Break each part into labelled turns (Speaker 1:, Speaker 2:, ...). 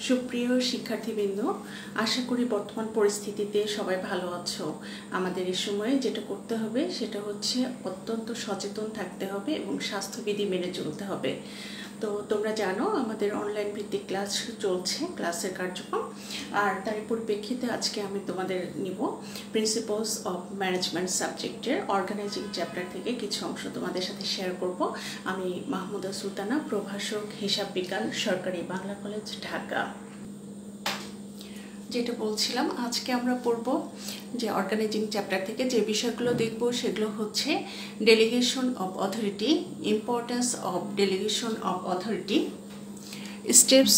Speaker 1: সুপ্রিয় শিক্ষার্থীবৃন্দ, আশা করি বর্তমান পরিস্থিতিতে সবাই ভালো আছো। আমাদের এই সময়ে যেটা করতে হবে সেটা হচ্ছে অত্যন্ত সচেতন থাকতে হবে এবং স্বাস্থ্যবিধি মেনে চলতে হবে। তো তোমরা জানো আমাদের অনলাইন ভিত্তিক ক্লাস চলছে, ক্লাসের কার্যক্রম। আর তার পরিপ্রেক্ষিতে আজকে আমি তোমাদের নিব প্রিন্সিপালস অফ ম্যানেজমেন্ট সাবজেক্টের অর্গানাইজিং চ্যাপ্টার থেকে কিছু অংশ তোমাদের সাথে শেয়ার করব। আমি মাহমুদা সুলতানা, প্রভাষক, হিসাব বিজ্ঞান, সরকারি বাংলা কলেজ, ঢাকা। যেটা বলছিলাম, আজকে আমরা পড়ব যে অর্গানাইজিং চ্যাপ্টার থেকে যে বিষয়গুলো দেখব সেগুলো হচ্ছে delegation of authority, importance of delegation of authority, steps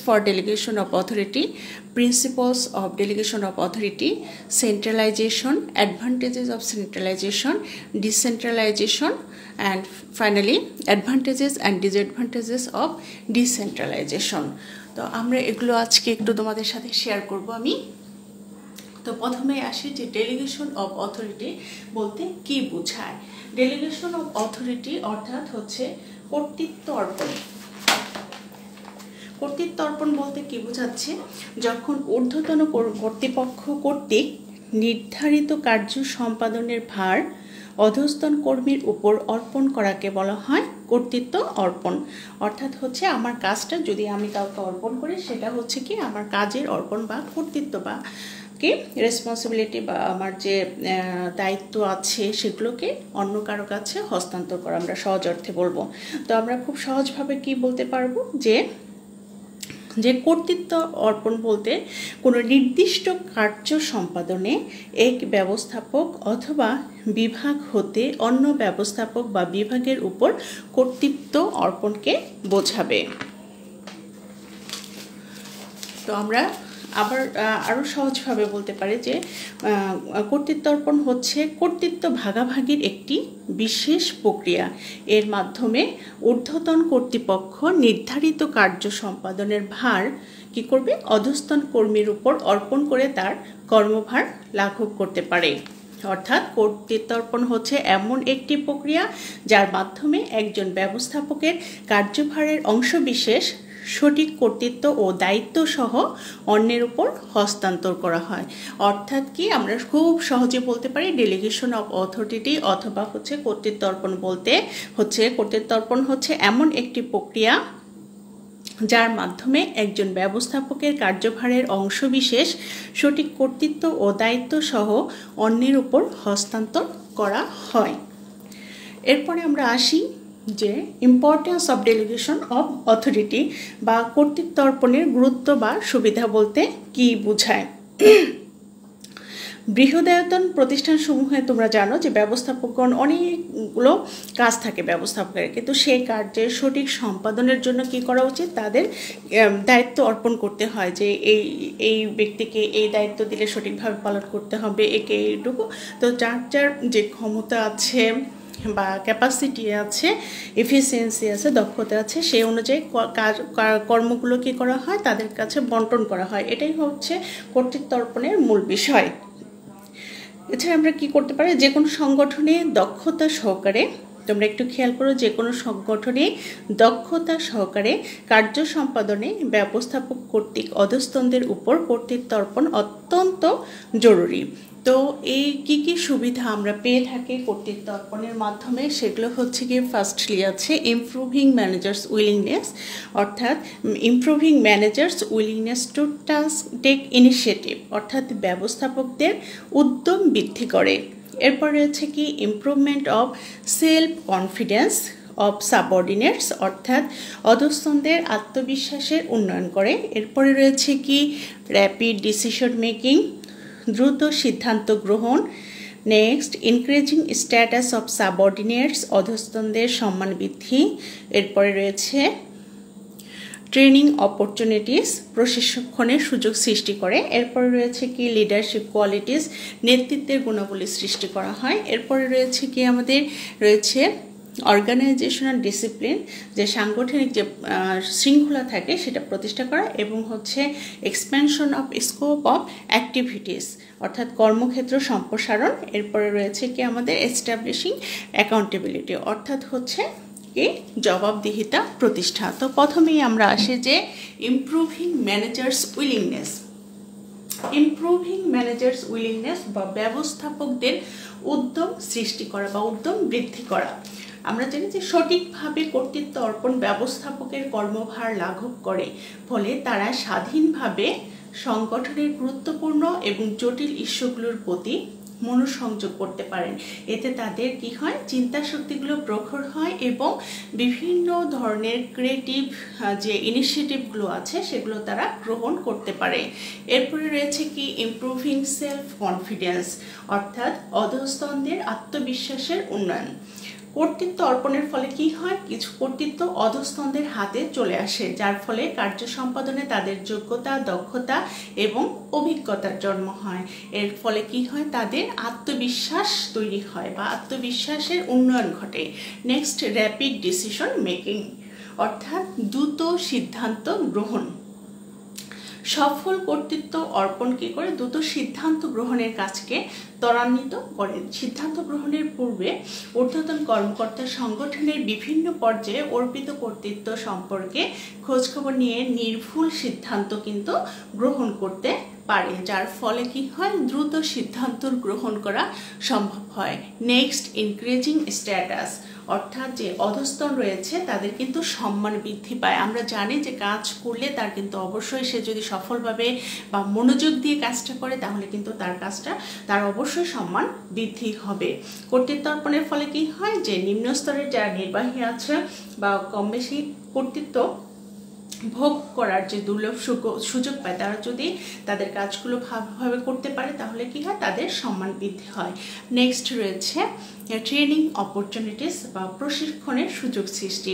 Speaker 1: for delegation of authority, principles of delegation of authority, centralization, advantages of centralization, decentralization, and finally advantages and disadvantages of decentralization. তো আমরা এগুলো আজকে একটু তোমাদের সাথে শেয়ার করব আমি। তো প্রথমে আসি যে ডেলিগেশন অফ অথরিটি বলতে কি বোঝায়। ডেলিগেশন অফ অথরিটি অর্থাৎ হচ্ছে কর্তৃত্ব অর্পণ। কর্তৃত্ব অর্পণ বলতে কি বোঝাচ্ছে, যখন ঊর্ধ্বতন কর্তৃপক্ষ কর্তৃক নির্ধারিত কার্য সম্পাদনের ভার অধস্তন কর্মীর উপর অর্পণ করাকে বলা হয় কর্তৃত্ব অর্পণ। অর্থাৎ হচ্ছে আমার কাজটা যদি আমি কাউকে অর্পণ করি, সেটা হচ্ছে কি আমার কাজের অর্পণ বা কর্তৃত্ব বা কি রেসপন্সিবিলিটি বা আমার যে দায়িত্ব আছে সেগুলোকে অন্য কারো কাছে হস্তান্তর করা, আমরা সহজ অর্থে বলবো। তো আমরা খুব সহজভাবে কি বলতে পারবো যে কর্তৃত্ব অর্পণ বলতে কোনো নির্দিষ্ট কার্য সম্পাদনে এক ব্যবস্থাপক অথবা বিভাগ হতে অন্য ব্যবস্থাপক বা বিভাগের উপর কর্তৃত্ব অর্পণকে বোঝাবে। তো আমরা আবার আরও সহজভাবে বলতে পারি যে কর্তৃত্ব অর্পণ হচ্ছে কর্তৃত্ব ভাগাভাগির একটি বিশেষ প্রক্রিয়া। এর মাধ্যমে ঊর্ধ্বতন কর্তৃপক্ষ নির্ধারিত কার্য সম্পাদনের ভার কি করবে, অধস্তন কর্মীর উপর অর্পণ করে তার কর্মভার লাঘব করতে পারে। অর্থাৎ কর্তৃত্ব অর্পণ হচ্ছে এমন একটি প্রক্রিয়া যার মাধ্যমে একজন ব্যবস্থাপকের কার্যভারের অংশবিশেষ সঠিক কর্তৃত্ব ও দায়িত্ব সহ অন্যের উপর হস্তান্তর করা হয়। অর্থাৎ কি আমরা খুব সহজে বলতে পারি ডেলিগেশন অফ অথরিটি অথবা হচ্ছে কর্তৃত্ব অর্পণ বলতে হচ্ছে কর্তৃত্ব অর্পণ হচ্ছে এমন একটি প্রক্রিয়া যার মাধ্যমে একজন ব্যবস্থাপকের কার্যভারের অংশবিশেষ সঠিক কর্তৃত্ব ও দায়িত্ব সহ অন্যের উপর হস্তান্তর করা হয়। এরপরে আমরা আসি যে importance of delegation of authority বা কর্তৃত্ব অর্পণের গুরুত্ব বা সুবিধা বলতে কি বোঝায়। বৃহদায়তন প্রতিষ্ঠানসমূহে তোমরা জানো যে ব্যবস্থাপকগণ অনেকগুলো কাজ থাকে ব্যবস্থাপকের, কিন্তু সেই কার্যের সঠিক সম্পাদনের জন্য কি করা উচিত, তাদের দায়িত্ব অর্পণ করতে হয় যে এই ব্যক্তিকে এই দায়িত্ব দিলে সঠিকভাবে পালন করতে হবে, একে এইটুকু। তো যার যার যে ক্ষমতা আছে বা ক্যাপাসিটি আছে, এফিসিয়েন্সি আছে, দক্ষতা আছে, সেই অনুযায়ী কর্মগুলো কি করা হয়, তাদের কাছে বন্টন করা হয়। এটাই হচ্ছে কর্তৃত্ব অর্পণের মূল বিষয়। এছাড়া আমরা কি করতে পারি, যে কোনো সংগঠনে দক্ষতা সহকারে, তোমরা একটু খেয়াল করো, যে কোনো সংগঠনে দক্ষতা সহকারে কার্য সম্পাদনে ব্যবস্থাপক কর্তৃক অধস্তনদের উপর কর্তৃত্ব অর্পণ অত্যন্ত জরুরি। তো এই কি সুবিধা আমরা পেয়ে থাকি কর্তৃত্ব অর্পণের মাধ্যমে, সেগুলো হচ্ছে কি ফার্স্টলি আছে ইমপ্রুভিং ম্যানেজার্স উইলিংনেস, অর্থাৎ improving managers willingness to take initiative, অর্থাৎ ব্যবস্থাপকদের উদ্যম বৃদ্ধি করে। এরপর রয়েছে কি improvement of self confidence of subordinates, অর্থাৎ অধস্তনদের আত্মবিশ্বাসের উন্নয়ন করে। এরপরে রয়েছে কি র্যাপিড ডিসিশন মেকিং, দ্রুত সিদ্ধান্ত গ্রহণ। Next increasing status of subordinates, অধস্তনদের সম্মান বৃদ্ধি। এরপরে রয়েছে ট্রেনিং অপরচুনিটিস, প্রশিক্ষণের সুযোগ সৃষ্টি করে। এরপরে রয়েছে কি লিডারশিপ কোয়ালিটিস, নেতৃত্বের গুণাবলী সৃষ্টি করা হয়। এরপরে রয়েছে কি আমাদের রয়েছে অর্গানাইজেশনাল ডিসিপ্লিন, যে সাংগঠনিক যে শৃঙ্খলা থাকে সেটা প্রতিষ্ঠা করা, এবং হচ্ছে expansion of scope of activities, অর্থাৎ কর্মক্ষেত্র সম্প্রসারণ। এরপরে রয়েছে কি আমাদের এস্টাবলিশিং অ্যাকাউন্টেবিলিটি, অর্থাৎ হচ্ছে কি জবাবদিহিতা প্রতিষ্ঠা। তো প্রথমেই আমরা আসি যে improving managers willingness. Improving managers willingness বা ব্যবস্থাপকদের উদ্যম সৃষ্টি করা বা উদ্যম বৃদ্ধি করা। আমরা জানি যে সঠিকভাবে কর্তৃত্ব অর্পণ ব্যবস্থাপকের কর্মভার লাঘব করে, ফলে তারা স্বাধীনভাবে সংগঠনের গুরুত্বপূর্ণ এবং জটিল ইস্যুগুলোর প্রতি মনোসংযোগ করতে পারেন। এতে তাদের কি হয়, চিন্তা শক্তিগুলো প্রখর হয় এবং বিভিন্ন ধরনের ক্রিয়েটিভ যে ইনিশিয়েটিভগুলো আছে সেগুলো তারা গ্রহণ করতে পারে। এরপরে রয়েছে কি ইমপ্রুভিং সেলফ কনফিডেন্স, অর্থাৎ অধস্তনদের আত্মবিশ্বাসের উন্নয়ন। কর্তৃত্ব অর্পণের ফলে কি হয়, কিছু কর্তৃত্ব অধস্তনদের হাতে চলে আসে, যার ফলে কার্য সম্পাদনে তাদের যোগ্যতা, দক্ষতা এবং অভিজ্ঞতার জন্ম হয়। এর ফলে কি হয়, তাদের আত্মবিশ্বাস তৈরি হয় বা আত্মবিশ্বাসের উন্নয়ন ঘটে। নেক্সট, র্যাপিড ডিসিশন মেকিং, অর্থাৎ দ্রুত সিদ্ধান্ত গ্রহণ। সফল কর্তৃত্ব অর্পণ কি করে, দ্রুত সিদ্ধান্ত গ্রহণের কাজকে ত্বরান্বিত করে। সিদ্ধান্ত গ্রহণের পূর্বে ঊর্ধ্বতন কর্মকর্তা সংগঠনের বিভিন্ন পর্যায়ে অর্পিত কর্তৃত্ব সম্পর্কে খোঁজখবর নিয়ে নির্ভুল সিদ্ধান্ত কিন্তু গ্রহণ করতে পারে, যার ফলে কি হয়, দ্রুত সিদ্ধান্ত গ্রহণ করা সম্ভব হয়। নেক্সট, ইনক্রিজিং স্ট্যাটাস, অর্থাৎ যে অধস্তন রয়েছে তাদের কিন্তু সম্মান বৃদ্ধি পায়। আমরা জানি যে কাজ করলে তার কিন্তু অবশ্যই, সে যদি সফলভাবে বা মনোযোগ দিয়ে কাজটা করে তাহলে কিন্তু তার অবশ্যই সম্মান বৃদ্ধি হবে। কর্তৃত্ব অর্পণের ফলে কি হয়, যে নিম্ন স্তরের যারা নির্বাহী আছে বা কম বেশি কর্তৃত্ব ভোগ করার যে দুর্লভ সুযোগ পায়, তারা যদি তাদের কাজগুলো ভালোভাবে করতে পারে তাহলে কি হয়, তাদের সম্মান বৃদ্ধি হয়। নেক্সট রয়েছে ট্রেনিং অপরচুনিটিস বা প্রশিক্ষণের সুযোগ সৃষ্টি।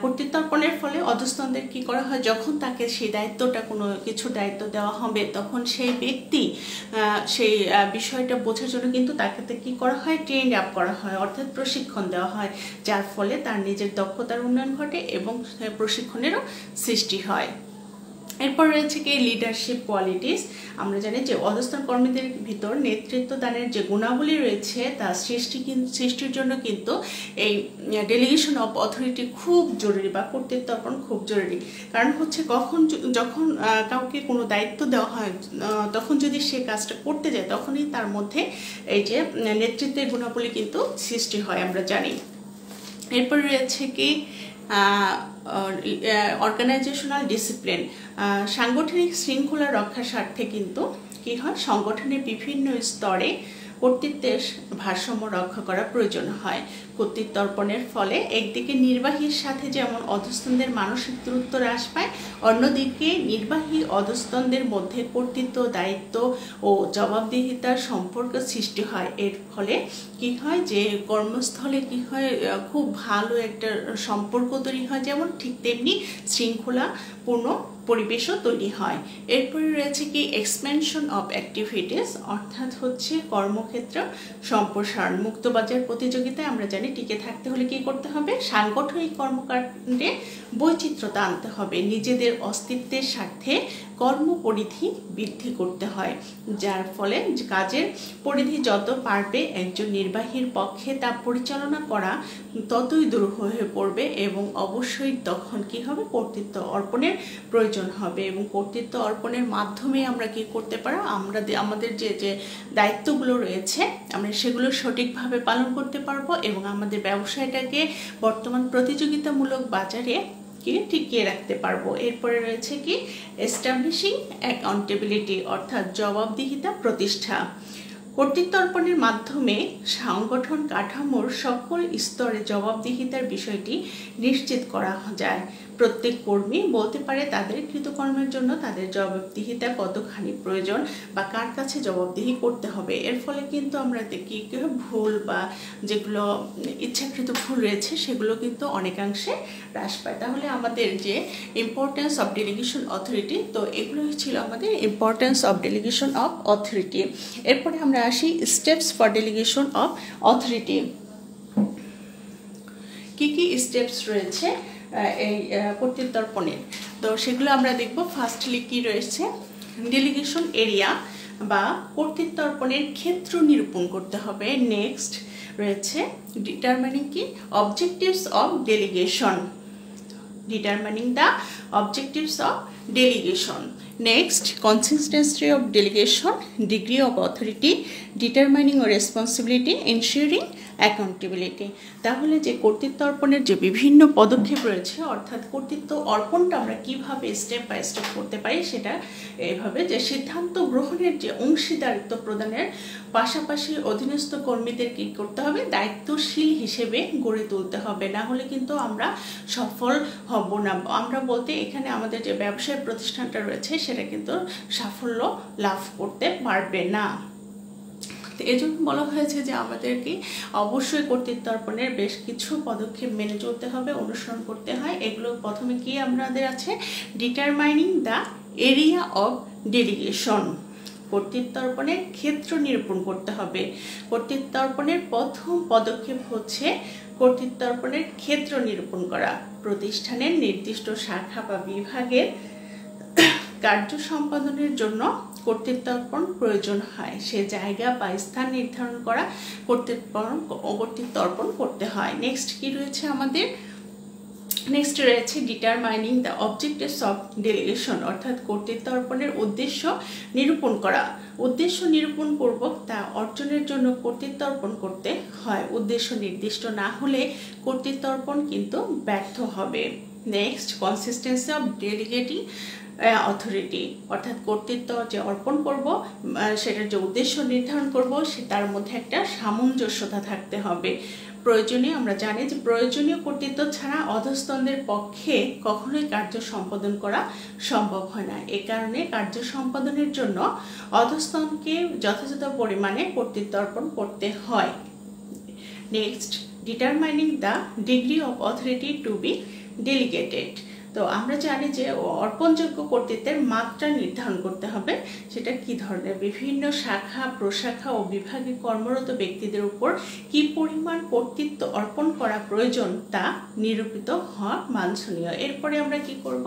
Speaker 1: কর্তৃত্ব অর্পণের ফলে অধস্তনদের কি করা হয়, যখন তাকে সেই দায়িত্বটা, কোনো কিছু দায়িত্ব দেওয়া হবে, তখন সেই ব্যক্তি সেই বিষয়টা বোঝার জন্য কিন্তু তাকে কি করা হয়, ট্রেন আপ করা হয়, অর্থাৎ প্রশিক্ষণ দেওয়া হয়, যার ফলে তার নিজের দক্ষতার উন্নয়ন ঘটে এবং প্রশিক্ষণেরও সৃষ্টি হয়। এরপর রয়েছে কি লিডারশিপ কোয়ালিটিস। আমরা জানি যে অধস্তন কর্মীদের ভিতর নেতৃত্ব দানের যে গুণাবলী রয়েছে তা সৃষ্টির জন্য কিন্তু এই ডেলিগেশন অফ অথরিটি খুব জরুরি বা কর্তৃত্ব অর্পণ খুব জরুরি। কারণ হচ্ছে যখন কাউকে কোনো দায়িত্ব দেওয়া হয়, তখন যদি সে কাজটা করতে যায় তখনই তার মধ্যে এই যে নেতৃত্বের গুণাবলী কিন্তু সৃষ্টি হয়, আমরা জানি। এরপর রয়েছে কি অর্গানাইজেশনাল ডিসিপ্লিন। সাংগঠনিক শৃঙ্খলা রক্ষার স্বার্থে কিন্তু কি হয়, সংগঠনের বিভিন্ন স্তরে কর্তৃত্বের ভারসাম্য রক্ষা করা প্রয়োজন হয়। কর্তৃত্ব অর্পণের ফলে একদিকে নির্বাহীর সাথে যেমন অধস্তনদের মানসিক দূরত্ব হ্রাস পায়, অন্যদিকে নির্বাহী অধস্তনদের মধ্যে কর্তৃত্ব, দায়িত্ব ও জবাবদিহিতার সম্পর্ক সৃষ্টি হয়। এর ফলে কি হয়, যে কর্মস্থলে কি হয়, খুব ভালো একটা সম্পর্ক তৈরি হয়, যেমন ঠিক তেমনি শৃঙ্খলাপূর্ণ পরিবেশও তৈরি হয়। এরপরে রয়েছে কি এক্সপেনশন অফ অ্যাক্টিভিটিস, অর্থাৎ হচ্ছে কর্মক্ষেত্র সম্প্রসারণ। মুক্তবাজার প্রতিযোগিতায় আমরা জানি টিকে থাকতে হলে কি করতে হবে, সাংগঠনিক কর্মকাণ্ডে বৈচিত্র্যতা আনতে হবে, নিজেদের অস্তিত্বের স্বার্থে কর্মপরিধি বৃদ্ধি করতে হয়, যার ফলে কাজের পরিধি যত পারবে একজন নির্বাহীর পক্ষে তা পরিচালনা করা ততই দুরূহ হয়ে পড়বে এবং অবশ্যই তখন কি হবে, কর্তৃত্ব অর্পণের প্রয়োজন হবে। এবং কর্তৃত্ব অর্পণের মাধ্যমে আমরা কি করতে পারো, আমাদের যে দায়িত্বগুলো রয়েছে আমরা সেগুলো সঠিকভাবে পালন করতে পারবো এবং আমাদের ব্যবসায়টাকে বর্তমান প্রতিযোগিতামূলক বাজারে টিকিয়ে রাখতে পারবো। এরপরে রয়েছে কি এস্টাবলিশিং অ্যাকাউন্টেবিলিটি, অর্থাৎ জবাবদিহিতা প্রতিষ্ঠা। কর্তৃত্ব অর্পণের মাধ্যমে সংগঠন কাঠামোর সকল স্তরে জবাবদিহিতার বিষয়টি নিশ্চিত করা যায়। প্রত্যেক কর্মী বলতে পারে তাদের কৃতকর্মের জন্য তাদের জবাবদিহিতা কতখানি প্রয়োজন বা কার কাছে জবাবদিহি করতে হবে। এর ফলে কিন্তু আমরা দেখি ভুল বা যেগুলো ইচ্ছাকৃত ভুল রয়েছে সেগুলো কিন্তু অনেকাংশে হ্রাস পায়। তাহলে আমাদের যে ইম্পর্টেন্স অফ ডেলিগেশন অথরিটি, তো এগুলোই ছিল আমাদের importance of delegation of authority. এরপরে আমরা আসি steps for delegation of authority. কি কি স্টেপস রয়েছে এই কর্তৃত্ব অর্পণের, তো সেগুলো আমরা দেখব। ফার্স্টলি কি রয়েছে, ডেলিগেশন এরিয়া বা কর্তৃত্ব অর্পণের ক্ষেত্র নিরূপণ করতে হবে। নেক্সট, রয়েছে ডিটারমাইনিং কি objectives of delegation, determining the objectives of delegation. Next, consistency of delegation, degree of authority, determining responsibility, ensuring accountability. তাহলে যে কর্তৃত্ব অর্পণের যে বিভিন্ন পদক্ষেপ রয়েছে, অর্থাৎ কর্তৃত্ব অর্পণটা আমরা কিভাবে স্টেপ বাই স্টেপ করতে পারি সেটা এইভাবে যে সিদ্ধান্ত গ্রহণের যে অংশীদারিত্ব প্রদানের পাশাপাশি অধীনস্থ কর্মীদের কি করতে হবে, দায়িত্বশীল হিসেবে গড়ে তুলতে হবে, না হলে কিন্তু আমরা সফল হব না। আমরা বলতে এখানে আমাদের যে ব্যবসায় প্রতিষ্ঠানটা রয়েছে সেটা কিন্তু সাফল্য লাভ করতে পারবে না। এজন্য বলা হয়েছে যে আমাদেরকে অবশ্যই কর্তৃত্ব অর্পণের বেশ কিছু পদক্ষেপ মেনে চলতে হবে, অনুসরণ করতে হয়। এগুলো প্রথমে কি আমাদের আছে, determining the area of delegation, কর্তৃত্ব অর্পণের ক্ষেত্র নিরূপণ করতে হবে। কর্তৃত্ব অর্পণের প্রথম পদক্ষেপ হচ্ছে কর্তৃত্ব অর্পণের ক্ষেত্র নিরূপণ করা। প্রতিষ্ঠানের নির্দিষ্ট শাখা বা বিভাগের কার্য সম্পাদনের জন্য কর্তৃত্ব অর্পণ প্রয়োজন হয়, সে জায়গা বা স্থান নির্ধারণ করা কর্তৃত্ব অর্পণ করতে হয়। নেক্সট কি রয়েছে আমাদের, নেক্সট রয়েছে determining the objectives of delegation, অর্থাৎ কর্তৃত্ব অর্পণের উদ্দেশ্য নিরূপণ করা। উদ্দেশ্য নিরূপণ পূর্বক তা অর্জনের জন্য কর্তৃত্ব অর্পণ করতে হয়। উদ্দেশ্য নির্দিষ্ট না হলে কর্তৃত্ব অর্পণ কিন্তু ব্যর্থ হবে। নেক্সট, কনসিস্টেন্সি অফ ডেলিগেটিং অথরিটি, অর্থাৎ কর্তৃত্ব যে অর্পণ করব সেটার যে উদ্দেশ্য নির্ধারণ করব সে তার মধ্যে একটা সামঞ্জস্যতা থাকতে হবে। প্রয়োজনীয়, আমরা জানি যে প্রয়োজনীয় কর্তৃত্ব ছাড়া অধস্তনদের পক্ষে কখনোই কার্য সম্পাদন করা সম্ভব হয় না। এ কারণে কার্য সম্পাদনের জন্য অধস্তনকে যথাযথ পরিমাণে কর্তৃত্ব অর্পণ করতে হয়। Next, determining the degree of authority to be delegated. তো আমরা জানি যে অর্পণযোগ্য কর্তৃত্বের মাত্রা নির্ধারণ করতে হবে, সেটা কি ধরনের, বিভিন্ন শাখা প্রশাখা ও বিভাগে কর্মরত ব্যক্তিদের উপর কি পরিমাণ কর্তৃত্ব অর্পণ করা প্রয়োজন তা নিরূপিত হওয়া বাঞ্ছনীয়। এরপরে আমরা কি করব,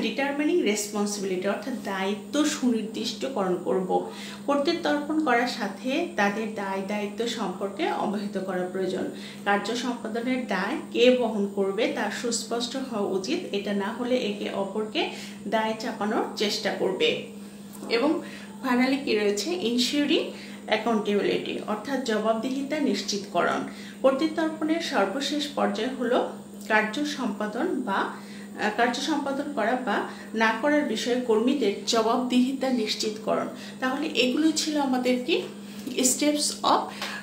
Speaker 1: ডিটারমিনিং রেসপন্সিবিলিটি, অর্থাৎ দায়িত্ব সুনির্দিষ্টকরণ করব। কর্তৃত্ব অর্পণ করার সাথে তাদের দায় দায়িত্ব সম্পর্কে অবহিত করা প্রয়োজন। কার্য সম্পাদনের দায় কে বহন করবে তা সুস্পষ্ট হওয়া উচিত, এটা না হলে একে অপরকে দায় চাপানোর চেষ্টা করবে। এবং ফাইনালি কি রয়েছে, ইনসিওরিং অ্যাকাউন্টেবিলিটি, অর্থাৎ জবাবদিহিতা নিশ্চিতকরণ। কর্তৃত্ব অর্পণের সর্বশেষ পর্যায় হলো কার্য সম্পাদন করা বা না করার বিষয়ে কর্মীদের জবাবদিহিতা নিশ্চিতকরণ। তাহলে এগুলোই ছিল আমাদের কি স্টেপস অফ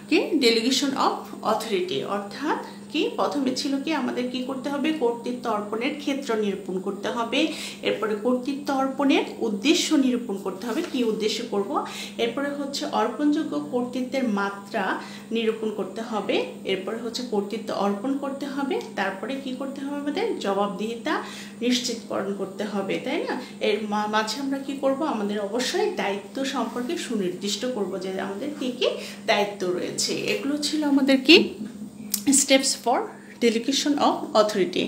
Speaker 1: কি ডেলিগেশন অফ অথরিটি, অর্থাৎ কি প্রথমে ছিল কি আমাদের কি করতে হবে, কর্তৃত্ব অর্পণের ক্ষেত্র নিরূপণ করতে হবে। এরপরে কর্তৃত্ব অর্পণের উদ্দেশ্য নিরূপণ করতে হবে, কি উদ্দেশ্য করব। এরপরে হচ্ছে অর্পণযোগ্য কর্তৃত্বের মাত্রা নিরূপণ করতে হবে। এরপরে হচ্ছে কর্তৃত্ব অর্পণ করতে হবে। তারপরে কি করতে হবে, আমাদের জবাবদিহিতা নিশ্চিতকরণ করতে হবে, তাই না। এর মাঝে আমরা কি করব, আমাদের অবশ্যই দায়িত্ব সম্পর্কে সুনির্দিষ্ট করব যে আমাদের কি কি দায়িত্ব রয়েছে। এগুলো ছিল আমাদের কি steps for delegation of authority.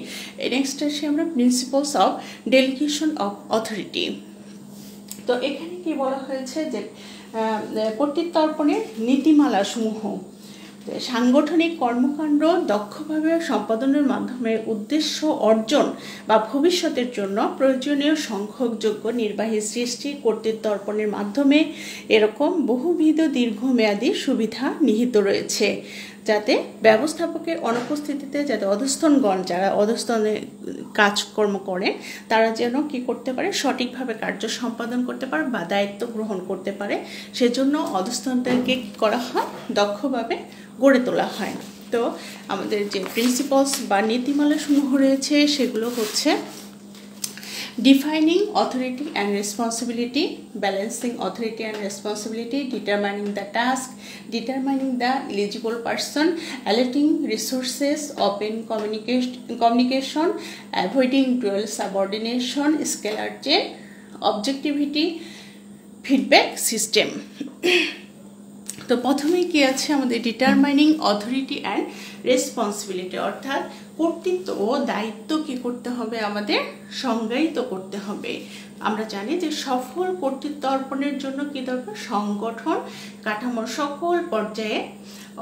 Speaker 1: Next আসি আমরা principles of delegation of authority. তো এখানে কি বলা হয়েছে যে কর্তৃত্ব অর্পণের নীতিমালা সমূহ, সাংগঠনিক কর্মকাণ্ড দক্ষভাবে সম্পাদনের মাধ্যমে উদ্দেশ্য অর্জন বা ভবিষ্যতের জন্য প্রয়োজনীয় সংখ্যক যোগ্য নির্বাহী সৃষ্টি কর্তৃত্ব অর্পণের মাধ্যমে এরকম বহুবিধ দীর্ঘমেয়াদী সুবিধা নিহিত রয়েছে, যাতে ব্যবস্থাপকের অনুপস্থিতিতে যাতে অধস্তনগণ যারা অধস্তনে কাজকর্ম করেন তারা যেন কি করতে পারে, সঠিকভাবে কার্য সম্পাদন করতে পারে বা দায়িত্ব গ্রহণ করতে পারে। সেজন্য অধস্তনদেরকে কি করা হয়, দক্ষভাবে গড়ে তোলা হয়। তো আমাদের যে প্রিন্সিপালস বা নীতিমালা সমূহ রয়েছে সেগুলো হচ্ছে defining authority and responsibility, balancing authority and responsibility, determining the task, determining the eligible person, allocating resources, open communication, avoiding dual subordination, scalar chain, objectivity, feedback system. তো প্রথমেই কি আছে আমাদের ডিটারমাইনিং অথরিটি অ্যান্ড রেসপন্সিবিলিটি, অর্থাৎ কর্তৃত্ব ও দায়িত্ব কি করতে হবে, আমাদের সংজ্ঞায়িত করতে হবে। আমরা জানি যে সফল কর্তৃত্ব অর্পণের জন্য কি দরকার, সংগঠন কাঠামোর সকল পর্যায়ে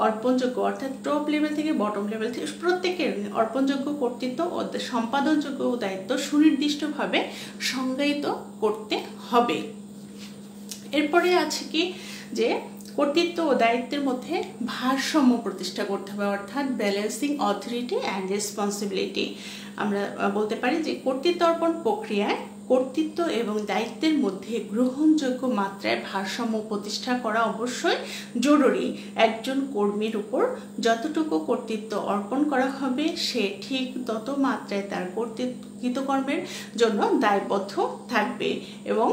Speaker 1: অর্পণযোগ্য অর্থাৎ টপ লেভেল থেকে বটম লেভেল থেকে প্রত্যেকের অর্পণযোগ্য কর্তৃত্ব ও সম্পাদনযোগ্য দায়িত্ব সুনির্দিষ্টভাবে সংজ্ঞায়িত করতে হবে। এরপরে আছে কি যে কর্তৃত্ব ও দায়িত্বের মধ্যে ভারসাম্য প্রতিষ্ঠা করতে হবে, অর্থাৎ ব্যালেন্সিং অথরিটি অ্যান্ড রেসপন্সিবিলিটি। আমরা বলতে পারি যে কর্তৃত্ব অর্পণ প্রক্রিয়ায় কর্তৃত্ব এবং দায়িত্বের মধ্যে গ্রহণযোগ্য মাত্রায় ভারসাম্য প্রতিষ্ঠা করা অবশ্যই জরুরি। একজন কর্মীর উপর যতটুকু কর্তৃত্ব অর্পণ করা হবে সে ঠিক তত মাত্রায় তার কৃতকর্মের জন্য দায়বদ্ধ থাকবে এবং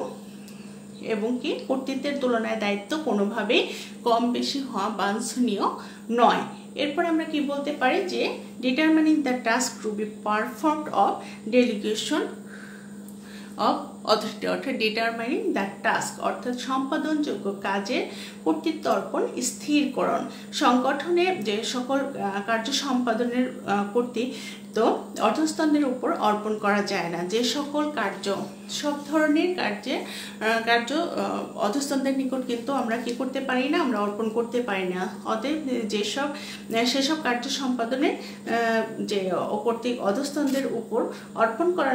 Speaker 1: কি কর্তৃত্বের তুলনায় দায়িত্ব কোনোভাবেই কম বেশি হওয়া বাঞ্ছনীয় নয়। এরপর আমরা কি বলতে পারি যে determining the task to be performed of delegation of authority, অর্থাৎ ডিটারমাইনিং দ্য টাস্ক অর্থাৎ সম্পাদনযোগ্য কাজের কর্তৃত্ব অর্পণ স্থিরকরণ। সংগঠনে যে সকল কার্য সম্পাদনের কর্তৃত্ব অধস্তনের উপর অর্পণ করা যায় না। যে সকল কার্য সব ধরনের কার্য অধস্তনদের নিকট কিন্তু আমরা কি করতে পারি না, আমরা অর্পণ করতে পারি না। অতএব সেসব কার্য সম্পাদনের যে কর্তৃক অধস্তনদের উপর অর্পণ করা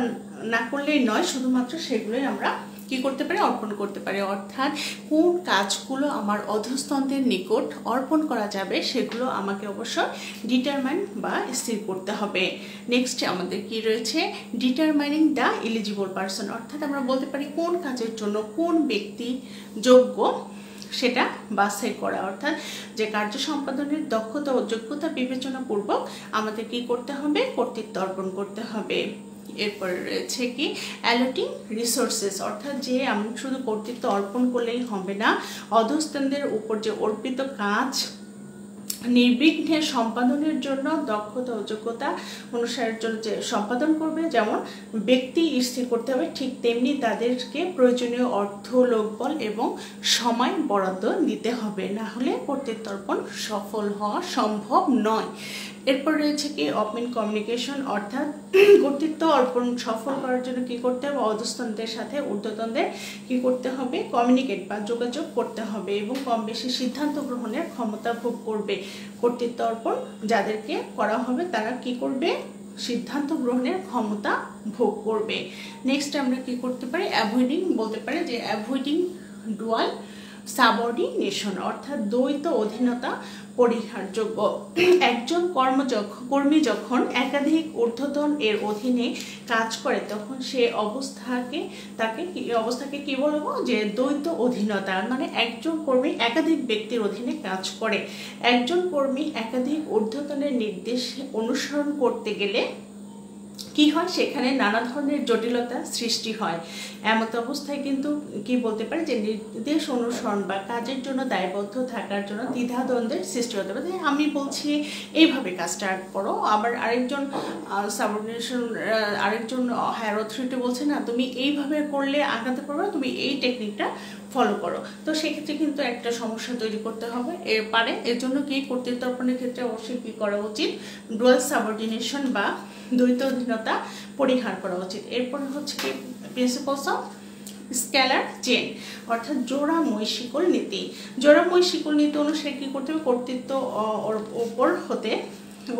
Speaker 1: না করলেই নয়, শুধুমাত্র সেগুলোই আমরা কি করতে পারি, অর্পণ করতে পারি। অর্থাৎ কোন কাজগুলো আমার অধস্তনদের নিকট অর্পণ করা যাবে সেগুলো আমাকে অবশ্যই ডিটারমাইন বা স্থির করতে হবে। নেক্সট আমাদের কি রয়েছে, ডিটারমাইনিং দ্য এলিজিবল পারসন, অর্থাৎ আমরা বলতে পারি কোন কাজের জন্য কোন ব্যক্তি যোগ্য সেটা বাছাই করা। অর্থাৎ যে কার্য সম্পাদনের দক্ষতা ও যোগ্যতা বিবেচনা পূর্বক আমাদের কি করতে হবে, কর্তৃত্ব অর্পণ করতে হবে। এরপরে রয়েছে কি অ্যালটিং রিসোর্সেস, অর্থাৎ যে আমি শুধু কর্তৃত্ব অর্পণ করলেই হবে না, অধস্তনদের উপর যে অর্পিত কাজ নির্বিঘ্নে সম্পাদনের জন্য দক্ষতা ও যোগ্যতা অনুসারের জন্য যে সম্পাদন করবে, যেমন ব্যক্তি স্থির করতে হবে, ঠিক তেমনি তাদেরকে প্রয়োজনীয় অর্থ, লোকবল এবং সময় বরাদ্দ দিতে হবে, না হলে কর্তৃত্ব অর্পণ সফল হওয়া সম্ভব নয়। এরপর রয়েছে কি ওপেন কমিউনিকেশন, অর্থাৎ কর্তৃত্ব অর্পণ সফল করার জন্য কি করতে হবে, অধস্তনদের সাথে ঊর্ধ্বতনদের কি করতে হবে, কমিউনিকেট বা যোগাযোগ করতে হবে এবং কম বেশি সিদ্ধান্ত গ্রহণের ক্ষমতা ভোগ করবে। কর্তৃত্ব অর্পণ যাদেরকে করা হবে তারা কি করবে, সিদ্ধান্ত গ্রহণের ক্ষমতা ভোগ করবে। নেক্সট আমরা কি করতে পারি, অ্যাভয়েডিং বলতে পারি যে অ্যাভয়েডিং ডুয়াল সাবঅর্ডিনেশন, অর্থাৎ দ্বৈত অধীনতা পরিহারযোগ্য। একজন কর্মী যখন একাধিক ঊর্ধ্বতন এর অধীনে কাজ করে তখন সে অবস্থাকে কি বলবো, যে দ্বৈত অধীনতা, মানে একজন কর্মী একাধিক ব্যক্তির অধীনে কাজ করে। একজন কর্মী একাধিক ঊর্ধ্বতনের নির্দেশ অনুসরণ করতে গেলে কি হয়, সেখানে নানা ধরনের জটিলতা সৃষ্টি হয়। এমত অবস্থায় কিন্তু কি বলতে পারি যে নির্দেশ অনুসরণ বা কাজের জন্য দায়বদ্ধ থাকার জন্য দ্বিধাদ্বন্দ্বের সৃষ্টি হতে পারে। আমি বলছি এইভাবে কাজটা করো, আবার আরেকজন হায়ার অথরিটি বলছে না তুমি এইভাবে করলে আগাতে পারবে, তুমি এই টেকনিকটা ফলো করো। তো সেক্ষেত্রে কিন্তু একটা সমস্যা তৈরি করতে হবে এর জন্য কি কর্তৃত্ব অর্পণের ক্ষেত্রে অবশ্যই কি করা উচিত, ডুয়াল সাবঅর্ডিনেশন বা দ্বৈত অধীনতা পরিহার করা উচিত। এরপর হচ্ছে কি প্রিন্সিপালস অফ স্কেলার চেন, অর্থাৎ জোড়াময় শিকল নীতি। জোড়াময় শিকল নীতি অনুসারে কি করতে হবে, কর্তৃত্ব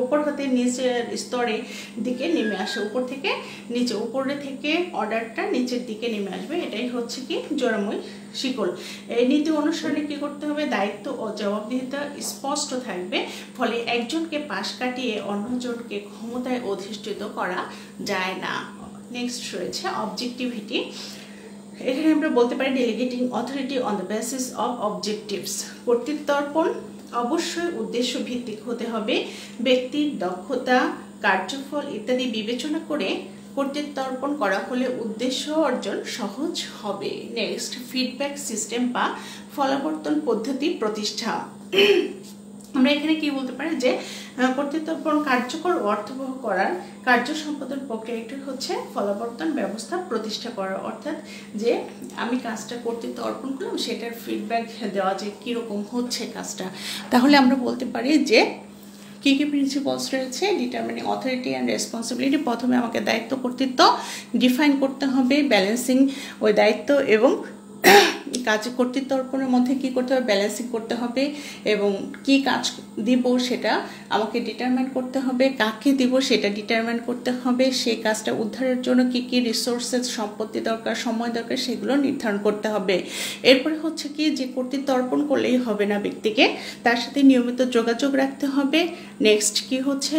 Speaker 1: উপর হতে নিচের স্তরে দিকে নেমে আসে, উপর থেকে নিচে, উপরে থেকে অর্ডারটা নিচের দিকে নেমে আসবে, এটাই হচ্ছে কি জোড়াময় শিকল। এই নীতি অনুসরণে কি করতে হবে, দায়িত্ব ও জবাবদিহিতা স্পষ্ট থাকবে, ফলে একজনকে পাশ কাটিয়ে অন্যজনকে ক্ষমতায় অধিষ্ঠিত করা যায় না। নেক্সট রয়েছে অবজেক্টিভিটি। এখানে আমরা বলতে পারি delegating authority on the basis of objectives. কর্তৃত্ব অর্পণ অবশ্যই উদ্দেশ্য ভিত্তিক হতে হবে। ব্যক্তির দক্ষতা, কার্যফল ইত্যাদি বিবেচনা করে কর্তৃত্ব অর্পণ করা হলে উদ্দেশ্য অর্জন সহজ হবে। নেক্সট ফিডব্যাক সিস্টেম বা ফলাবর্তন পদ্ধতি প্রতিষ্ঠা। আমরা এখানে কি বলতে পারি যে কর্তৃত্ব অর্পণ কার্যকর ও অর্থবহ করার কার্য সম্পাদন প্রক্রিয়াটি হচ্ছে ফলাবর্তন ব্যবস্থা প্রতিষ্ঠা করা, অর্থাৎ যে আমি কাজটা কর্তৃত্ব অর্পণ করলাম সেটার ফিডব্যাক দেওয়া যে কীরকম হচ্ছে কাজটা। তাহলে আমরা বলতে পারি যে কী কী প্রিন্সিপালস রয়েছে? Determining authority and responsibility. প্রথমে আমাকে দায়িত্ব কর্তৃত্ব ডিফাইন করতে হবে, ব্যালেন্সিং ওই দায়িত্ব এবং কাজ কর্তৃত্ব অর্পণের মধ্যে কী করতে হবে? ব্যালেন্সিং করতে হবে এবং কি কাজ দিব সেটা আমাকে ডিটারমাইন করতে হবে, কাকে দিব সেটা ডিটারমাইন করতে হবে, সেই কাজটা উদ্ধারের জন্য কি কি রিসোর্সেস, সম্পত্তি দরকার, সময় দরকার, সেগুলো নির্ধারণ করতে হবে। এরপরে হচ্ছে কি, যে কর্তৃত্ব অর্পণ করলেই হবে না ব্যক্তিকে, তার সাথে নিয়মিত যোগাযোগ রাখতে হবে। নেক্সট কি হচ্ছে,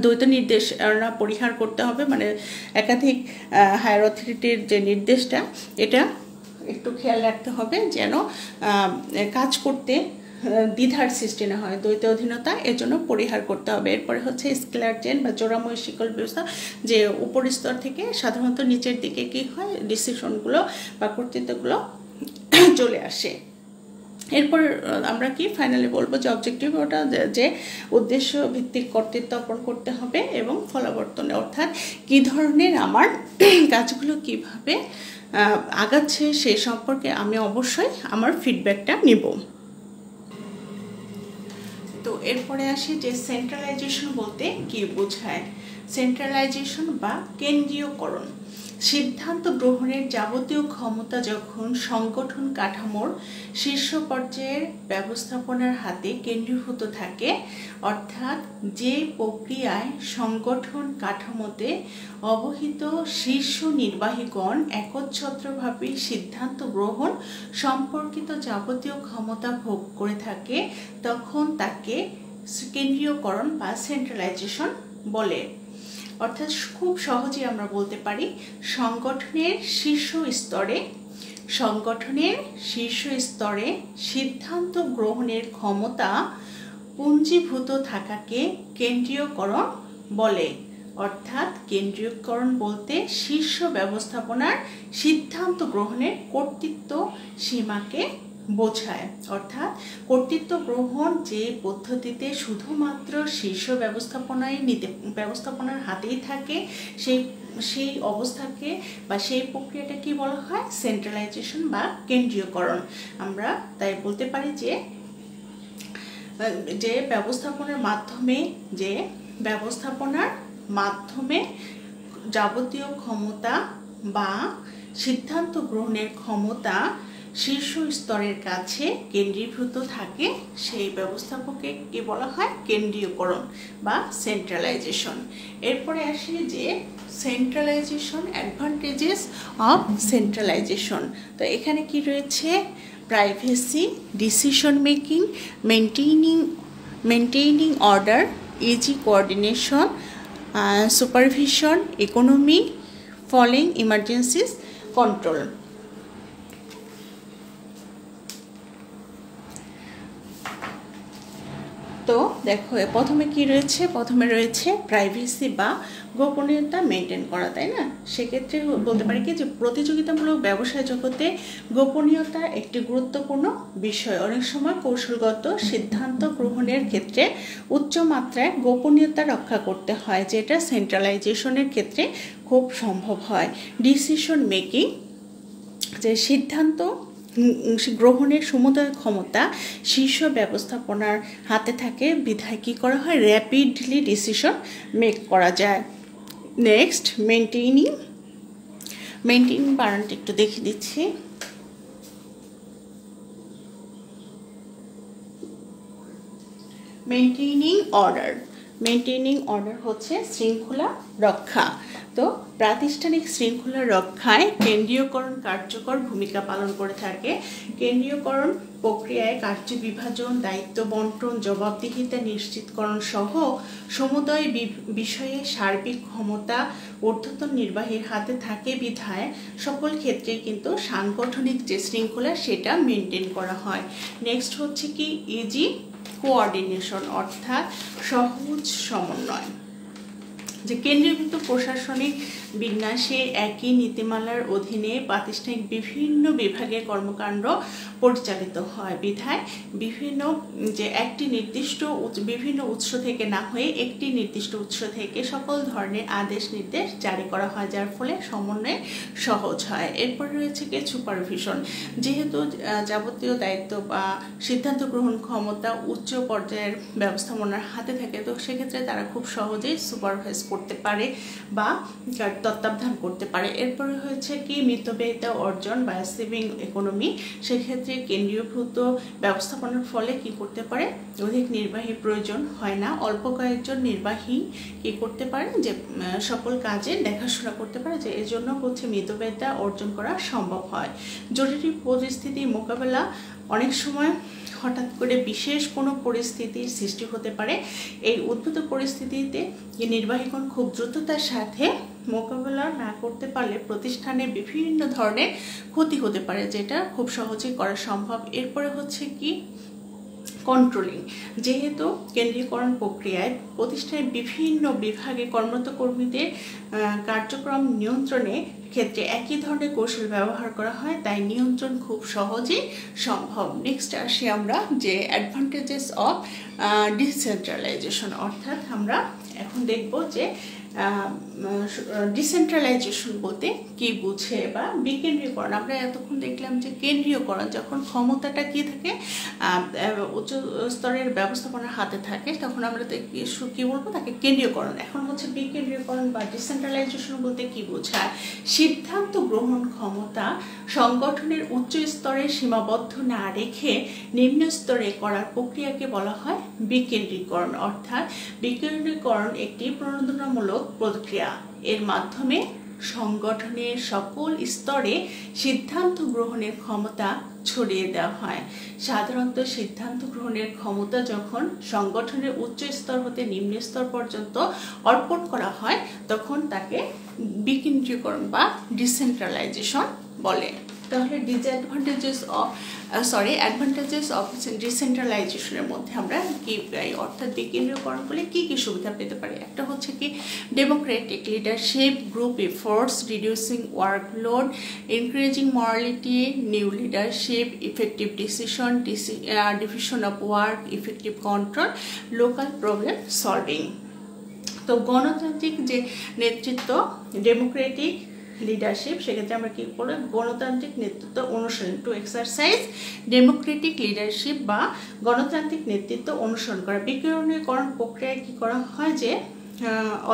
Speaker 1: দ্বৈত নির্দেশনা পরিহার করতে হবে, মানে একাধিক হায়ার অথরিটির যে নির্দেশটা, এটা একটু খেয়াল রাখতে হবে যেন কাজ করতে দ্বিধার সৃষ্টি না হয়। দ্বৈত অধীনতা এর জন্য পরিহার করতে হবে। এরপরে হচ্ছে স্কেলার চেন বা জোড়াময় শিকল ব্যবস্থা, যে উপর স্তর থেকে সাধারণত নিচের দিকে কি হয়, ডিসিশনগুলো বা কর্তৃত্বগুলো চলে আসে। এরপর আমরা কি ফাইনালি বলবো যে অবজেক্টিভ, ওটা যে উদ্দেশ্য ভিত্তিক কর্তৃত্ব অর্পণ করতে হবে এবং ফলাবর্তনে, অর্থাৎ কী ধরনের আমার কাজগুলো কিভাবে আগাচ্ছে সেই সম্পর্কে আমি অবশ্যই আমার ফিডব্যাকটা নিব। তো এরপরে আসি যে সেন্ট্রালাইজেশন বলতে কি বোঝায়। সেন্ট্রালাইজেশন বা কেন্দ্রীয়করণ, সিদ্ধান্ত গ্রহণের যাবতীয় ক্ষমতা যখন সংগঠন কাঠামোর শীর্ষ পর্যায়ের ব্যবস্থাপনার হাতে কেন্দ্রীভূত থাকে, অর্থাৎ যে প্রক্রিয়ায় সংগঠন কাঠামোতে অবহিত শীর্ষ নির্বাহীগণ একচ্ছত্রভাবে সিদ্ধান্ত গ্রহণ সম্পর্কিত যাবতীয় ক্ষমতা ভোগ করে থাকে, তখন তাকে কেন্দ্রীয়করণ বা সেন্ট্রালাইজেশন বলে। অর্থাৎ খুব সহজেই আমরা বলতে পারি, সংগঠনের শীর্ষ স্তরে সিদ্ধান্ত গ্রহণের ক্ষমতা পুঞ্জীভূত থাকাকে কেন্দ্রীয়করণ বলে। অর্থাৎ কেন্দ্রীয়করণ বলতে শীর্ষ ব্যবস্থাপনার সিদ্ধান্ত গ্রহণের কর্তৃত্ব সীমাকে বোঝায়। অর্থাৎ কর্তৃত্ব গ্রহণ যে পদ্ধতিতে শুধুমাত্র শীর্ষ ব্যবস্থাপনার হাতেই থাকে, সেই অবস্থাকে বা সেই প্রক্রিয়াটা কি বলা হয়? সেন্ট্রালাইজেশন বা কেন্দ্রীয়করণ। আমরা তাই বলতে পারি যে ব্যবস্থাপনার মাধ্যমে যাবতীয় ক্ষমতা বা সিদ্ধান্ত গ্রহণের ক্ষমতা শীর্ষ স্তরের কাছে কেন্দ্রীভূত থাকে, সেই ব্যবস্থাপককে কি বলা হয়? কেন্দ্রীয়করণ বা সেন্ট্রালাইজেশন। এরপরে আসি যে সেন্ট্রালাইজেশন, অ্যাডভান্টেজেস অফ সেন্ট্রালাইজেশন। তো এখানে কি রয়েছে? Privacy, decision making, maintaining order, easy coordination, supervision, economy, following emergencies control. তো দেখো প্রথমে কি রয়েছে? প্রথমে রয়েছে প্রাইভেসি বা গোপনীয়তা মেনটেন করা, তাই না? সেক্ষেত্রে বলতে পারি কি যে প্রতিযোগিতামূলক ব্যবসায় জগতে গোপনীয়তা একটি গুরুত্বপূর্ণ বিষয়। অনেক সময় কৌশলগত সিদ্ধান্ত গ্রহণের ক্ষেত্রে উচ্চ মাত্রায় গোপনীয়তা রক্ষা করতে হয়, যেটা সেন্ট্রালাইজেশনের ক্ষেত্রে খুব সম্ভব হয়। ডিসিশন মেকিং, যে সিদ্ধান্ত গ্রহণের সমুদয় ক্ষমতা শীর্ষ ব্যবস্থাপনার হাতে থাকে, বিধায় কী করা হয়? র্যাপিডলি ডিসিশন মেক করা যায়। নেক্সট মেনটেইনিং বানানটা একটু দেখে দিচ্ছি। মেনটেইনিং অর্ডার হচ্ছে শৃঙ্খলা রক্ষা। তো প্রাতিষ্ঠানিক শৃঙ্খলা রক্ষায় কেন্দ্রীয়করণ কার্যকর ভূমিকা পালন করে থাকে। কেন্দ্রীয়করণ প্রক্রিয়ায় কার্য বিভাজন, দায়িত্ব বন্টন, জবাবদিহিতা নিশ্চিতকরণ সহ সমুদয় বিষয়ে সার্বিক ক্ষমতা ঊর্ধ্বতন নির্বাহীর হাতে থাকে, বিধায় সকল ক্ষেত্রে কিন্তু সাংগঠনিক যে শৃঙ্খলা সেটা মেনটেন করা হয়। নেক্সট হচ্ছে কি ইজি কোঅর্ডিনেশন, অর্থাৎ সহজ সমন্বয়, যে কেন্দ্রীভূত প্রশাসনিক বিন্যাসে একই নীতিমালার অধীনে প্রাতিষ্ঠানিক বিভিন্ন বিভাগের কর্মকাণ্ড পরিচালিত হয় বিধায় বিভিন্ন যে একটি নির্দিষ্ট বিভিন্ন উৎস থেকে না হয়ে একটি নির্দিষ্ট উৎস থেকে সকল ধরনের আদেশ নির্দেশ জারি করা হয়, যার ফলে সমন্বয় সহজ হয়। এরপর রয়েছে কি সুপারভিশন। যেহেতু যাবতীয় দায়িত্ব বা সিদ্ধান্ত গ্রহণ ক্ষমতা উচ্চ পর্যায়ের ব্যবস্থাপনার হাতে থাকে, তো সেক্ষেত্রে তারা খুব সহজেই সুপারভাইজ করতে পারে বা তত্ত্বাবধান করতে পারে। এরপরে হয়েছে কি মিতব্যয়িতা অর্জন বা সেভিং ইকোনমি। সেক্ষেত্রে কেন্দ্রীয়ভূত ব্যবস্থাপনার ফলে কি করতে পারে, অধিক নির্বাহী প্রয়োজন হয় না, অল্প কয়েকজন নির্বাহী কি করতে পারে যে সকল কাজে দেখাশোনা করতে পারে, যে এজন্য হচ্ছে মিতব্যয়িতা অর্জন করা সম্ভব হয়। জরুরি পরিস্থিতি মোকাবেলা, অনেক সময় হঠাৎ করে বিশেষ কোনো পরিস্থিতির সৃষ্টি হতে পারে। এই উদ্ভূত পরিস্থিতিতে নির্বাহীগণ খুব দ্রুততার সাথে মোকাবেলা না করতে পারলে প্রতিষ্ঠানে বিভিন্ন ধরনের ক্ষতি হতে পারে, যেটা খুব সহজেই করা সম্ভব। এরপরে হচ্ছে কি কন্ট্রোলিং। যেহেতু কেন্দ্রীকরণ প্রক্রিয়ায় প্রতিষ্ঠানের বিভিন্ন বিভাগে কর্মরত কর্মীদের কার্যক্রম নিয়ন্ত্রণের ক্ষেত্রে একই ধরনের কৌশল ব্যবহার করা হয়, তাই নিয়ন্ত্রণ খুব সহজেই সম্ভব। নেক্সট আসি আমরা যে অ্যাডভান্টেজেস অফ ডিসেন্ট্রালাইজেশন, অর্থাৎ আমরা এখন দেখব যে ডিসেন্ট্রালাইজেশন বলতে কি বুঝে বা বিকেন্দ্রীকরণ। আমরা এতক্ষণ দেখলাম যে কেন্দ্রীয়করণ, যখন ক্ষমতাটা কি থাকে উচ্চ স্তরের ব্যবস্থাপনার হাতে থাকে, তখন আমরা কি বলবো, তাকে কেন্দ্রীয়করণ। এখন হচ্ছে বিকেন্দ্রীকরণ বা ডিসেন্ট্রালাইজেশন বলতে কি বোঝায়, সিদ্ধান্ত গ্রহণ ক্ষমতা সংগঠনের উচ্চ স্তরে সীমাবদ্ধ না রেখে নিম্ন স্তরে করার প্রক্রিয়াকে বলা হয় বিকেন্দ্রীকরণ। অর্থাৎ বিকেন্দ্রীকরণ একটি প্রণোদনামূলক প্রক্রিয়া, এর মাধ্যমে সংগঠনের সকল স্তরে সিদ্ধান্ত গ্রহণের ক্ষমতা ছড়িয়ে দেওয়া হয়। সাধারণত সিদ্ধান্ত গ্রহণের ক্ষমতা যখন সংগঠনের উচ্চ স্তর হতে নিম্ন স্তর পর্যন্ত অর্পণ করা হয়, তখন তাকে বিকেন্দ্রীকরণ বা ডিসেন্ট্রালাইজেশন বলে। তাহলে অ্যাডভান্টেজেস অফ ডিসেন্ট্রালাইজেশনের মধ্যে আমরা কি পাই, অর্থাৎ বিকেন্দ্রীকরণ করলে কি কি সুবিধা পেতে পারি। একটা হচ্ছে কি democratic leadership, group efforts, reducing workload, encouraging morality, new leadership, effective division of work, effective control, local problem solving. তো গণতান্ত্রিক যে নেতৃত্ব, ডেমোক্রেটিক লিডারশিপ, সেক্ষেত্রে আমরা কি করব, গণতান্ত্রিক নেতৃত্ব অনুসরণ, টু এক্সারসাইজ ডেমোক্রেটিক লিডারশিপ বা গণতান্ত্রিক নেতৃত্ব অনুসরণ করা। বিকেন্দ্রীকরণ প্রক্রিয়ায় কি করা হয় যে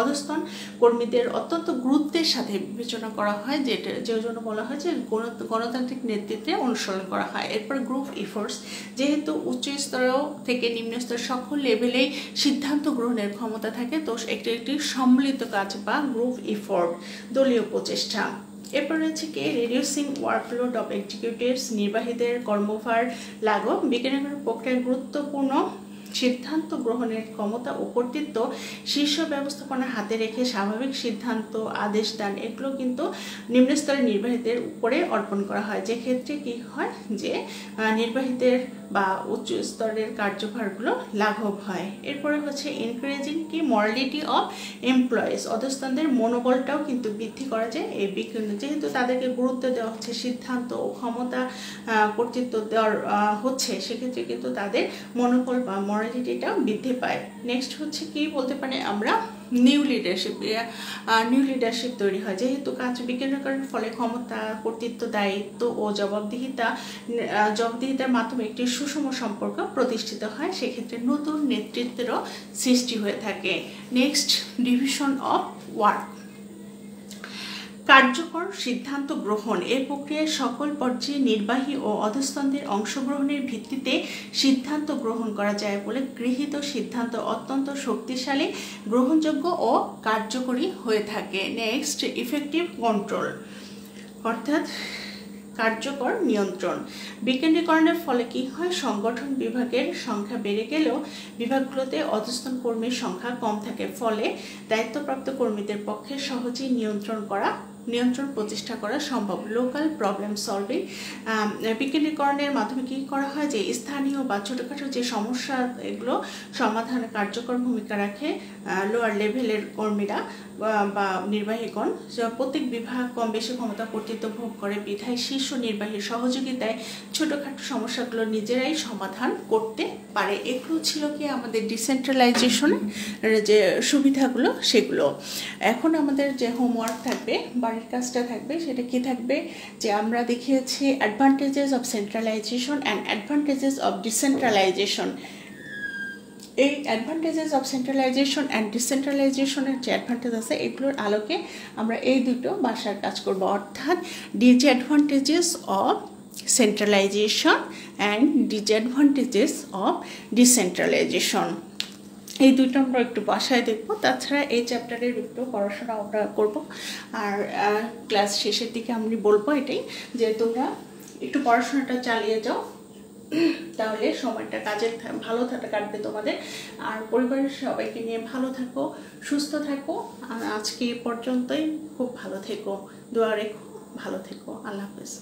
Speaker 1: অধস্তন কর্মীদের অত্যন্ত গুরুত্বের সাথে বিবেচনা করা হয়, যেটা যে জন্য বলা হয় যে গণতান্ত্রিক নেতৃত্বে অনুসরণ করা হয়। এরপর গ্রুপ এফোর্টস, যেহেতু উচ্চ স্তর থেকে নিম্ন স্তর সকল লেভেলেই সিদ্ধান্ত গ্রহণের ক্ষমতা থাকে, তো একটি সম্মিলিত কাজ বা গ্রুপ এফোর্ট, দলীয় প্রচেষ্টা। এরপর রয়েছে কি রিডিউসিং ওয়ার্কলোড অফ এক্সিকিউটিভস, নির্বাহীদের কর্মভার লাঘব। বিকেন্দ্রীকরণ প্রক্রিয়ার গুরুত্বপূর্ণ সিদ্ধান্ত গ্রহণের ক্ষমতা ও কর্তৃত্ব শীর্ষ ব্যবস্থাপনার হাতে রেখে স্বাভাবিক সিদ্ধান্ত আদেশ দান, এগুলো কিন্তু নিম্ন স্তরের নির্বাহীদের উপরে অর্পণ করা হয়, যে ক্ষেত্রে কি হয় যে নির্বাহীদের বা উচ্চ স্তরের কার্যভারগুলো লাঘব হয়। এরপরে হচ্ছে এনকারেজিং কি মরালিটি অফ এমপ্লয়িজ, অধস্তনদের মনোবলটাও কিন্তু বৃদ্ধি করা যায় এই বিকেন্দ্র, যেহেতু তাদেরকে গুরুত্ব দেওয়া হচ্ছে, সিদ্ধান্ত ও ক্ষমতা কর্তৃত্ব দেওয়ার হচ্ছে, সেক্ষেত্রে কিন্তু তাদের মনোবল বা মরালিটিটাও বৃদ্ধি পায়। নেক্সট হচ্ছে কি বলতে পারি আমরা নিউ লিডারশিপ তৈরি হয়, যেহেতু কাজ বিকেন্দ্রীকরণের ফলে ক্ষমতা, কর্তৃত্ব, দায়িত্ব ও জবাবদিহিতার মাধ্যমে একটি সুষম সম্পর্ক প্রতিষ্ঠিত হয়, সেক্ষেত্রে নতুন নেতৃত্বেরও সৃষ্টি হয়ে থাকে। নেক্সট ডিভিশন অফ ওয়ার্ক, কার্যকর সিদ্ধান্ত গ্রহণ। এই প্রক্রিয়ায় সকল পর্যায়ে নির্বাহী ও অধস্তনদের অংশগ্রহণের ভিত্তিতে সিদ্ধান্ত গ্রহণ করা যায় বলে গৃহীত সিদ্ধান্ত অত্যন্ত শক্তিশালী, গ্রহণযোগ্য ও কার্যকরী হয়ে থাকে। নেক্সট ইফেক্টিভ কন্ট্রোল, অর্থাৎ কার্যকর নিয়ন্ত্রণ। বিকেন্দ্রীকরণের ফলে কি হয়, সংগঠন বিভাগের সংখ্যা বেড়ে গেলেও বিভাগগুলোতে অধস্তন কর্মীর সংখ্যা কম থাকে, ফলে দায়িত্বপ্রাপ্ত কর্মীদের পক্ষে সহজেই নিয়ন্ত্রণ করা নিয়ন্ত্রণ প্রতিষ্ঠা করা সম্ভব। লোকাল প্রবলেম সলভিং, বিকেন্দ্রীকরণের মাধ্যমে কী করা হয় যে স্থানীয় বা ছোটোখাটো যে সমস্যা এগুলো সমাধানে কার্যকর ভূমিকা রাখে লোয়ার লেভেলের কর্মীরা বা নির্বাহীগণ। প্রত্যেক বিভাগ কম বেশি ক্ষমতা কর্তৃত্ব ভোগ করে বিধায় শীর্ষ নির্বাহীর সহযোগিতায় ছোটোখাটো সমস্যাগুলো নিজেরাই সমাধান করতে পারে। এগুলো ছিল কি আমাদের ডিসেন্ট্রালাইজেশনের যে সুবিধাগুলো সেগুলো। এখন আমাদের যে হোমওয়ার্ক থাকবে, বাড়ির কাজটা থাকবে, সেটা কি থাকবে যে আমরা দেখিয়েছি advantages of centralisation and advantages of decentralisation. এই অ্যাডভান্টেজেস অফ সেন্ট্রালাইজেশন অ্যান্ড ডিসেন্ট্রালাইজেশনের যে অ্যাডভান্টেজ আছে এগুলোর আলোকে আমরা এই দুটো বাসার কাজ করব, অর্থাৎ disadvantages of centralisation and disadvantages of decentralisation. এই দুটো আমরা একটু বাসায় দেখবো। তাছাড়া এই চ্যাপ্টারের একটু পড়াশোনা আমরা করবো। আর ক্লাস শেষের দিকে আমি বলবো এটাই যে তোমরা একটু পড়াশোনাটা চালিয়ে যাও, তাহলে সময়টা কাজের ভালো কাটবে তোমাদের। আর পরিবারের সবাইকে নিয়ে ভালো থাকো, সুস্থ থাকো। আর আজকে এই পর্যন্তই, খুব ভালো থেকো, দোয়া রেখো, ভালো থেকো। আল্লাহ হাফেজ।